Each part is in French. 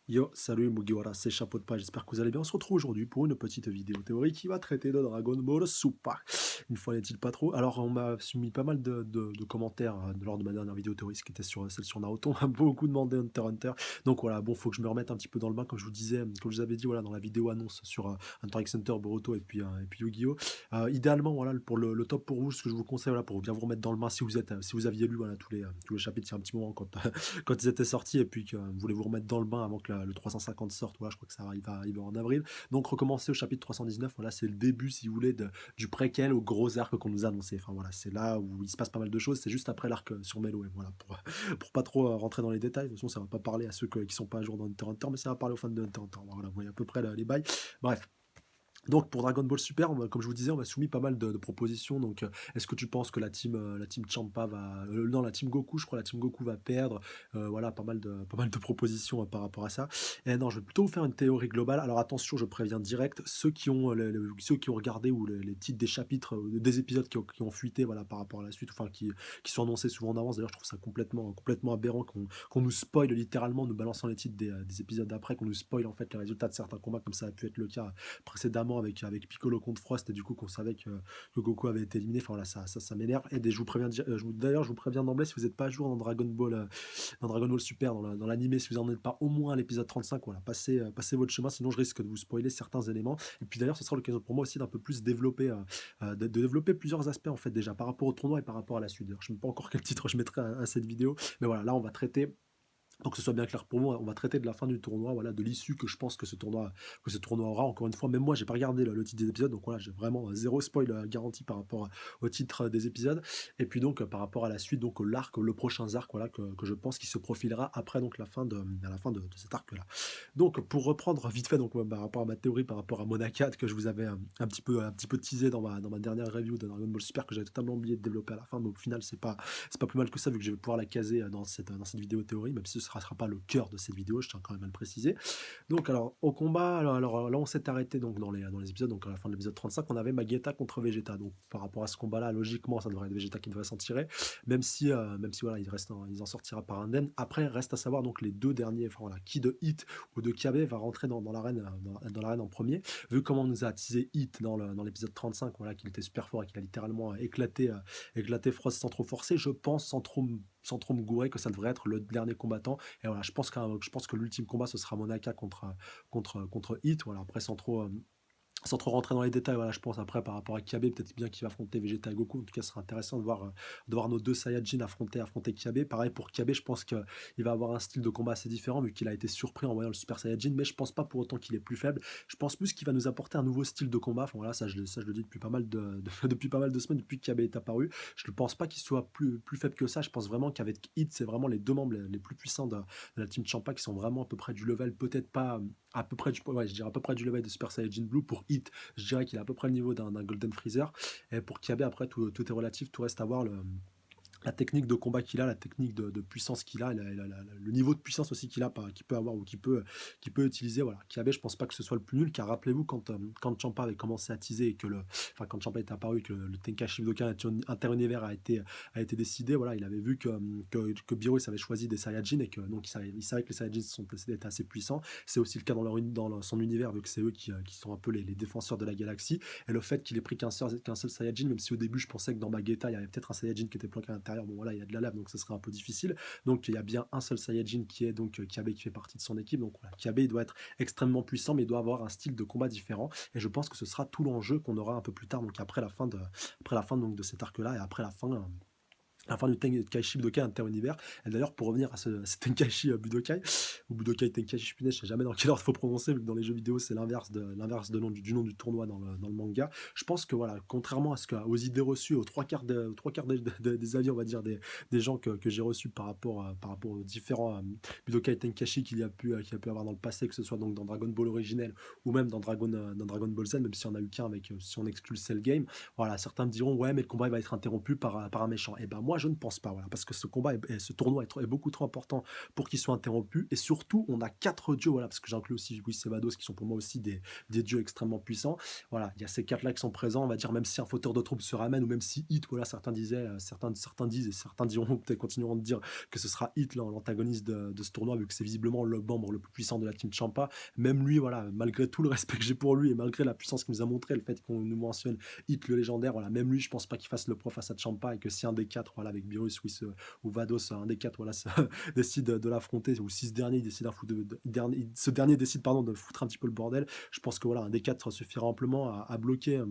Yo, salut Mugiwara, c'est Chapeau de Page, j'espère que vous allez bien. On se retrouve aujourd'hui pour une petite vidéo théorie qui va traiter de Dragon Ball Super. Une fois n'est-il pas trop. Alors, on m'a soumis pas mal de commentaires lors de ma dernière vidéo théorie, ce qui était sur celle sur Naruto. On m'a beaucoup demandé Hunter x Hunter. Donc voilà, bon, faut que je me remette un petit peu dans le bain, comme je vous disais, comme je vous avais dit, voilà, dans la vidéo annonce sur Hunter x Hunter, Boruto et puis Yu-Gi-Oh! Idéalement, voilà, pour le top pour vous, ce que je vous conseille, voilà, pour bien vous remettre dans le bain, si vous êtes, si vous aviez lu voilà, tous les chapitres il y a un petit moment quand, quand ils étaient sortis et puis que vous voulez vous remettre dans le bain avant que le 350 sorte, voilà, je crois que ça arrive, arrive en avril. Donc recommencer au chapitre 319, voilà, c'est le début, si vous voulez, du préquel au gros arc qu'on nous a annoncé. Enfin voilà, c'est là où il se passe pas mal de choses, c'est juste après l'arc sur Meloé, voilà, pour pas trop rentrer dans les détails. De toute façon, ça va pas parler à ceux qui sont pas à jour dans Hunter x Hunter, mais ça va parler aux fans de Hunter x Hunter. Voilà, vous voyez à peu près les bails. Bref, donc pour Dragon Ball Super, comme je vous disais, on m'a soumis pas mal de propositions. Donc est-ce que tu penses que la team Champa va, non, la team Goku, je crois, la team Goku va perdre. Voilà, pas mal de propositions par rapport à ça. Et non, je vais plutôt vous faire une théorie globale. Alors attention, je préviens direct, ceux qui ont regardé ou les titres des chapitres, des épisodes qui ont fuité, voilà, par rapport à la suite, enfin qui sont annoncés souvent en avance. D'ailleurs, je trouve ça complètement aberrant qu'on nous spoil littéralement, nous balançant les titres des épisodes d'après, qu'on nous spoil en fait les résultats de certains combats, comme ça a pu être le cas précédemment avec Piccolo contre Frost, et du coup qu'on savait que Goku avait été éliminé. Enfin voilà, ça m'énerve. Et je vous préviens, d'ailleurs, je vous préviens d'emblée, si vous n'êtes pas à jour dans Dragon Ball Super, dans l'animé, si vous n'en êtes pas au moins à l'épisode 35, voilà, passez votre chemin, sinon je risque de vous spoiler certains éléments. Et puis d'ailleurs, ce sera l'occasion pour moi aussi d'un peu plus développer, de développer plusieurs aspects en fait déjà par rapport au tournoi et par rapport à la suite. D'ailleurs, je ne sais pas encore quel titre je mettrai à cette vidéo, mais voilà, là on va traiter, pour que ce soit bien clair pour moi, on va traiter de la fin du tournoi, voilà, de l'issue que je pense que ce tournoi aura. Encore une fois, même moi, j'ai pas regardé le titre des épisodes, donc voilà, j'ai vraiment zéro spoil garanti par rapport au titre des épisodes. Et puis donc par rapport à la suite, donc l'arc, le prochain arc, voilà, que je pense qui se profilera après donc à la fin de cet arc-là. Donc pour reprendre vite fait, donc par rapport à ma théorie, par rapport à Monaka que je vous avais un petit peu teasé dans ma dernière review de Dragon Ball Super, que j'avais totalement oublié de développer à la fin, mais au final c'est pas plus mal que ça, vu que je vais pouvoir la caser dans cette vidéo théorie, même si ce sera pas le cœur de cette vidéo, je tiens quand même à le préciser. Donc alors au combat, alors là on s'est arrêté donc dans les épisodes, donc à la fin de l'épisode 35, on avait Magetta contre Vegeta. Donc par rapport à ce combat-là, logiquement ça devrait être Vegeta qui devrait s'en tirer, même si voilà, il en sortira par indemne. Après reste à savoir donc les deux derniers, enfin voilà, qui de Hit ou de Kiabe va rentrer dans l'arène, dans l'arène en premier. Vu comment on nous a teasé Hit dans l'épisode 35, voilà, qu'il était super fort et qu'il a littéralement éclaté Frost sans trop forcer, je pense sans trop me gourer que ça devrait être le dernier combattant. Et voilà, je pense que l'ultime combat ce sera Monaka contre Hit. Voilà, après sans trop rentrer dans les détails, voilà, je pense après par rapport à Kiabe, peut-être bien qu'il va affronter Vegeta et Goku. En tout cas, ce sera intéressant de voir nos deux Saiyajin affronter Kiabe. Pareil pour Kiabe, je pense qu'il va avoir un style de combat assez différent vu qu'il a été surpris en voyant le Super Saiyajin, mais je pense pas pour autant qu'il est plus faible. Je pense plus qu'il va nous apporter un nouveau style de combat. Enfin voilà, ça je le dis depuis pas mal depuis pas mal de semaines, depuis que Kiabe est apparu. Je ne pense pas qu'il soit plus faible que ça. Je pense vraiment qu'avec Hit, c'est vraiment les deux membres les plus puissants de la team Champa qui sont vraiment à peu près du level, peut-être pas à peu près ouais, je dirais à peu près du level de Super Saiyan Blue. Pour Hit, je dirais qu'il a à peu près le niveau d'un Golden Freezer. Et pour Kiabe, après, tout est relatif, tout reste à voir la technique de combat qu'il a, la technique de puissance qu'il a, le niveau de puissance aussi qu'il peut avoir ou qu'il peut utiliser. Voilà. Kiabe, je pense pas que ce soit le plus nul, car rappelez-vous, quand Champa avait commencé à teaser et quand Champa est apparu, que le Tenkaichi Budokai interunivers a été décidé, voilà, il avait vu que Beerus avait choisi des Saiyajin et que donc il savait que les Saiyajin étaient assez puissants. C'est aussi le cas dans son univers, vu que c'est eux qui sont un peu les défenseurs de la galaxie. Et le fait qu'il ait pris qu'un seul Saiyajin, même si au début je pensais que dans Bagheeta il y avait peut-être un Saiyajin qui était planqué à l'intérieur, bon voilà, il y a de la lave donc ce serait un peu difficile. Donc il y a bien un seul Saiyajin qui est donc Kiabe, qui fait partie de son équipe. Donc voilà, Kiabe il doit être extrêmement puissant, mais il doit avoir un style de combat différent. Et je pense que ce sera tout l'enjeu qu'on aura un peu plus tard, donc après la fin donc, de cet arc-là et après la fin du Tenkaichi Budokai Inter-Univers. Et d'ailleurs, pour revenir à ce Tenkaichi Budokai, ou Budokai Tenkaichi, je ne sais jamais dans quel ordre il faut prononcer, vu que dans les jeux vidéo, c'est l'inverse du nom du tournoi dans le manga. Je pense que, voilà, contrairement aux idées reçues, aux trois quarts des avis, on va dire, des gens que j'ai reçus par rapport aux différents Budokai Tenkaichi qu'il y a pu avoir dans le passé, que ce soit donc dans Dragon Ball originel ou même dans Dragon Ball Z, même si on a eu qu'un si on exclut le Cell Game. Voilà, certains me diront, ouais, mais le combat il va être interrompu par un méchant. Et ben moi, moi, je ne pense pas, voilà, parce que ce combat ce tournoi est beaucoup trop important pour qu'il soit interrompu. Et surtout, on a 4 dieux, voilà, parce que j'inclus aussi Whis et Vados, qui sont pour moi aussi des dieux extrêmement puissants. Voilà, il y a ces 4 là qui sont présents, on va dire, même si un fauteur de troubles se ramène, ou même si Hit, voilà, certains disaient, certains disent, et certains diront, peut-être continueront de dire que ce sera Hit, l'antagoniste de ce tournoi, vu que c'est visiblement le membre le plus puissant de la team Champa. Même lui, voilà, malgré tout le respect que j'ai pour lui, et malgré la puissance qu'il nous a montré, le fait qu'on nous mentionne Hit le légendaire, voilà, même lui, je pense pas qu'il fasse le pro face à Champa, et que si un des 4, voilà, avec Beerus, Whis ou Vados, un des 4, voilà, décide de l'affronter, ou si ce dernier décide ce dernier décide, pardon, de foutre un petit peu le bordel, je pense que voilà, un des 4 suffira amplement à bloquer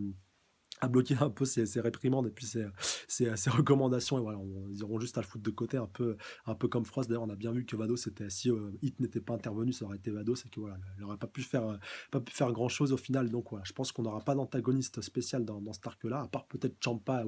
un peu ces réprimandes et puis ces recommandations. Et voilà, ils auront juste à le foutre de côté, un peu comme Frost. D'ailleurs, on a bien vu que Vados, si Hit n'était pas intervenu, ça aurait été Vados, et que voilà, il n'aurait pas pu faire grand chose au final. Donc voilà, je pense qu'on n'aura pas d'antagoniste spécial dans cet arc-là, à part peut-être Champa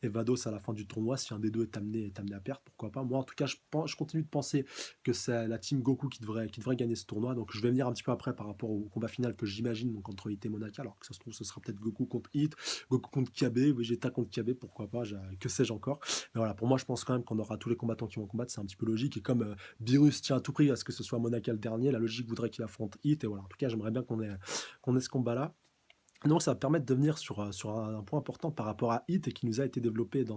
et Vados à la fin du tournoi. Si un des deux est amené à perdre, pourquoi pas. Moi, en tout cas, je continue de penser que c'est la team Goku qui devrait gagner ce tournoi. Donc je vais venir un petit peu après par rapport au combat final que j'imagine, donc entre Hit et Monaka, alors que ça se trouve, ce sera peut-être Goku contre Hit, Goku contre Kabe, Vegeta contre Kabe, pourquoi pas, que sais-je encore. Mais voilà, pour moi, je pense quand même qu'on aura tous les combattants qui vont combattre, c'est un petit peu logique. Et comme Beerus tient à tout prix à ce que ce soit Monaka le dernier, la logique voudrait qu'il affronte Hit. Et voilà, en tout cas, j'aimerais bien qu'on ait ce combat-là. Donc ça va permettre de venir sur un point important par rapport à Hit et qui nous a été développé par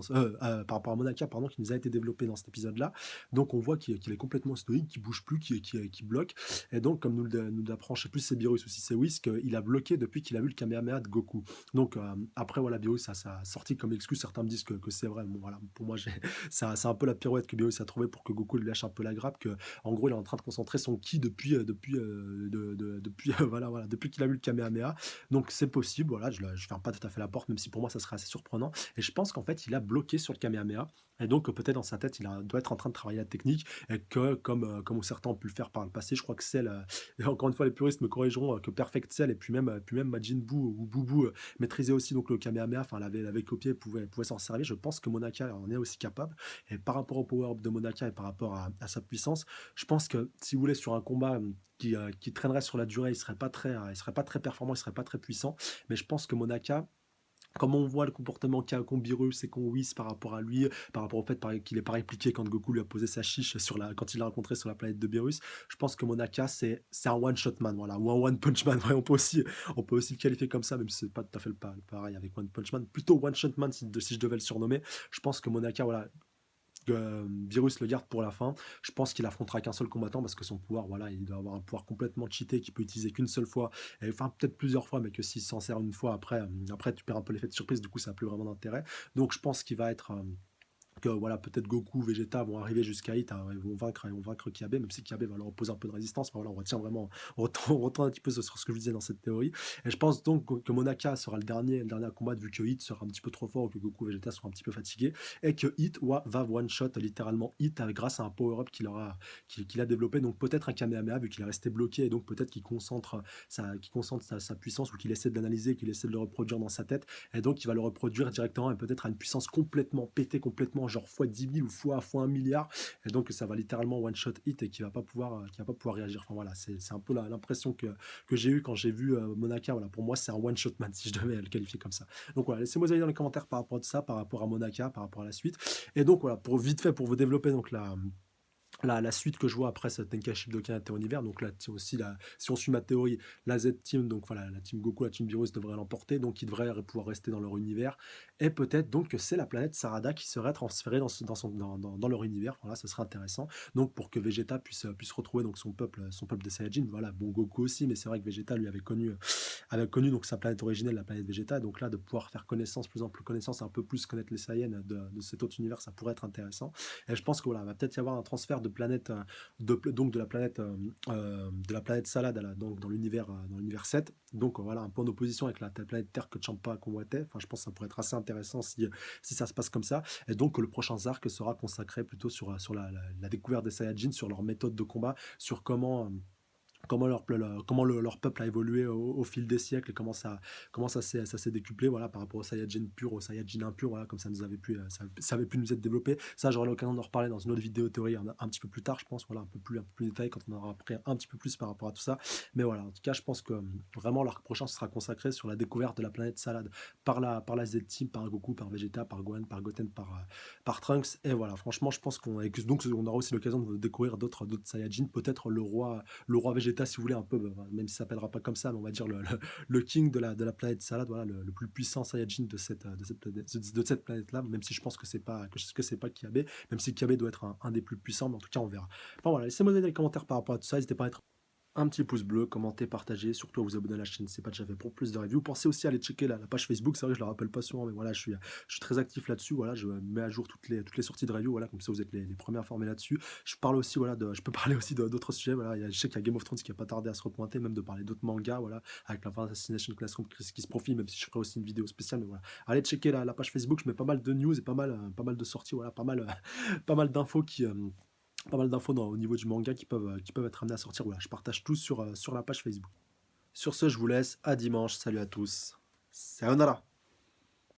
rapport à Monaka, pardon, qui nous a été développé dans cet épisode-là. Donc on voit qu'il est complètement stoïque, qu'il bouge plus, qu'il bloque. Et donc, comme nous l'apprend, je sais plus si c'est Beerus ou si c'est Whis, il a bloqué depuis qu'il a vu le Kamehameha de Goku. Donc après, voilà, Beerus, ça a sorti comme excuse. Certains me disent que c'est vrai. Bon, voilà, pour moi, c'est un peu la pirouette que Beerus a trouvé pour que Goku lui lâche un peu la grappe, que en gros, il est en train de concentrer son ki voilà, depuis qu'il a vu le Kamehameha. Donc c'est possible, voilà, je ferme pas tout à fait la porte, même si pour moi ça serait assez surprenant. Et je pense qu'en fait, il a bloqué sur le Kamehameha. Et donc peut-être dans sa tête, doit être en train de travailler la technique, et que comme certains ont pu le faire par le passé, je crois que Cell, et encore une fois les puristes me corrigeront, que Perfect Cell et puis même Majin Buu ou Boubou maîtrisait aussi donc le Kamehameha, enfin l'avait copié, pouvait s'en servir. Je pense que Monaka en est aussi capable. Et par rapport au power-up de Monaka et par rapport à sa puissance, je pense que si vous voulez sur un combat qui traînerait sur la durée, il serait pas très performant, il serait pas très puissant. Mais je pense que Monaka, comme on voit le comportement qu'a Beerus et qu'ont Whis par rapport à lui, par rapport au fait qu'il n'est pas répliqué quand Goku lui a posé sa chiche quand il l'a rencontré sur la planète de Beerus, je pense que Monaka c'est un one shot man, voilà, ou un one punch man. Ouais, on peut aussi le qualifier comme ça, même si c'est pas tout à fait pareil avec one punch man, plutôt one shot man si je devais le surnommer. Je pense que Monaka, voilà, Beerus le garde pour la fin. Je pense qu'il affrontera qu'un seul combattant parce que son pouvoir, voilà, il doit avoir un pouvoir complètement cheaté qu'il peut utiliser qu'une seule fois, et, enfin peut-être plusieurs fois, mais que s'il s'en sert une fois, après tu perds un peu l'effet de surprise, du coup ça n'a plus vraiment d'intérêt. Donc je pense qu'il va être que voilà, peut-être Goku, Vegeta vont arriver jusqu'à Hit, hein, ils vont vaincre Kiabe, même si Kiabe va leur opposer un peu de résistance. Enfin, voilà, on retient un petit peu sur ce que je disais dans cette théorie. Et je pense donc que Monaka sera le dernier combat, vu que Hit sera un petit peu trop fort, ou que Goku, Vegeta seront un petit peu fatigués, et que Hit va one shot littéralement Hit grâce à un power-up qu'il a développé. Donc peut-être un Kamehameha, vu qu'il est resté bloqué, et donc peut-être qu'il concentre sa puissance, ou qu'il essaie de l'analyser, qu'il essaie de le reproduire dans sa tête, et donc il va le reproduire directement, et peut-être à une puissance complètement pétée, complètement genre fois 10 000 ou fois 1 milliard, et donc ça va littéralement one shot Hit et qui va pas pouvoir réagir. Enfin voilà, c'est un peu l'impression que j'ai eu quand j'ai vu Monaka. Voilà, pour moi c'est un one shot man si je devais le qualifier comme ça. Donc voilà, laissez-moi savoir dans les commentaires par rapport à ça, par rapport à Monaka, par rapport à la suite. Et donc voilà, pour vite fait, pour vous développer donc la suite que je vois après cette Tenkaichi Budokai Inter Univers. Donc là, aussi, si on suit ma théorie, la Z-Team, donc voilà, la Team Goku, la Team Beerus devrait l'emporter, donc ils devraient pouvoir rester dans leur univers. Et peut-être donc que c'est la planète Sarada qui serait transférée dans leur univers. Voilà, ce serait intéressant. Donc pour que Vegeta puisse retrouver donc son peuple des Saiyajin. Voilà, bon, Goku aussi, mais c'est vrai que Vegeta lui avait connu donc sa planète originelle, la planète Vegeta. Donc là, de pouvoir faire connaissance, plus ample connaissance, un peu plus connaître les Saiyans de cet autre univers, ça pourrait être intéressant. Et je pense que voilà, va peut-être y avoir un transfert de planète, donc de la planète Salade donc dans l'univers 7. Donc voilà, un peu en opposition avec la planète Terre que Champa convoitait. Enfin, je pense que ça pourrait être assez intéressant si ça se passe comme ça. Et donc le prochain arc sera consacré plutôt sur la découverte des Saiyajins, sur leur méthode de combat, sur leur peuple a évolué au fil des siècles et comment ça s'est décuplé, voilà, par rapport aux Saiyajin purs, aux Saiyajin impurs, voilà, comme ça avait pu nous être développé. Ça, j'aurai l'occasion d'en reparler dans une autre vidéo théorie un petit peu plus tard, je pense, voilà, un peu plus détaillé quand on aura appris un petit peu plus par rapport à tout ça. Mais voilà, en tout cas, je pense que vraiment l'arc prochain sera consacré sur la découverte de la planète Salade par la Z-Team, par Goku, par Vegeta, par Gohan, par Goten, par Trunks. Et voilà, franchement, je pense donc on aura aussi l'occasion de découvrir d'autres Saiyajin, peut-être le roi Vegeta, si vous voulez, un peu, même si ça s'appellera pas comme ça, mais on va dire le king de la planète Salade, voilà, le plus puissant Saiyajin de cette planète-là, même si je pense que c'est pas Kiabe, même si Kiabe doit être un des plus puissants, mais en tout cas, on verra. Enfin voilà, laissez-moi dans les commentaires par rapport à tout ça, n'hésitez pas à être un petit pouce bleu, commenter, partager, surtout à vous abonner à la chaîne si ce n'est pas déjà fait pour plus de reviews. Pensez aussi à aller checker la page Facebook, c'est vrai que je ne la rappelle pas souvent, mais voilà, je suis très actif là-dessus, voilà, je mets à jour toutes les sorties de reviews, voilà, comme ça vous êtes les premiers informés là-dessus. Je parle aussi, voilà, je peux parler aussi d'autres sujets, voilà, je sais qu'il y a Game of Thrones qui n'a pas tardé à se repointer, même de parler d'autres mangas, voilà, avec la fin d'Assassination Classroom qui se profile, même si je ferai aussi une vidéo spéciale, mais voilà. Allez checker la page Facebook, je mets pas mal de news et pas mal de sorties, voilà, pas mal, pas mal d'infos pas mal d'infos au niveau du manga qui peuvent être amenés à sortir. Voilà, je partage tout sur la page Facebook. Sur ce, je vous laisse. À dimanche. Salut à tous. Sayonara.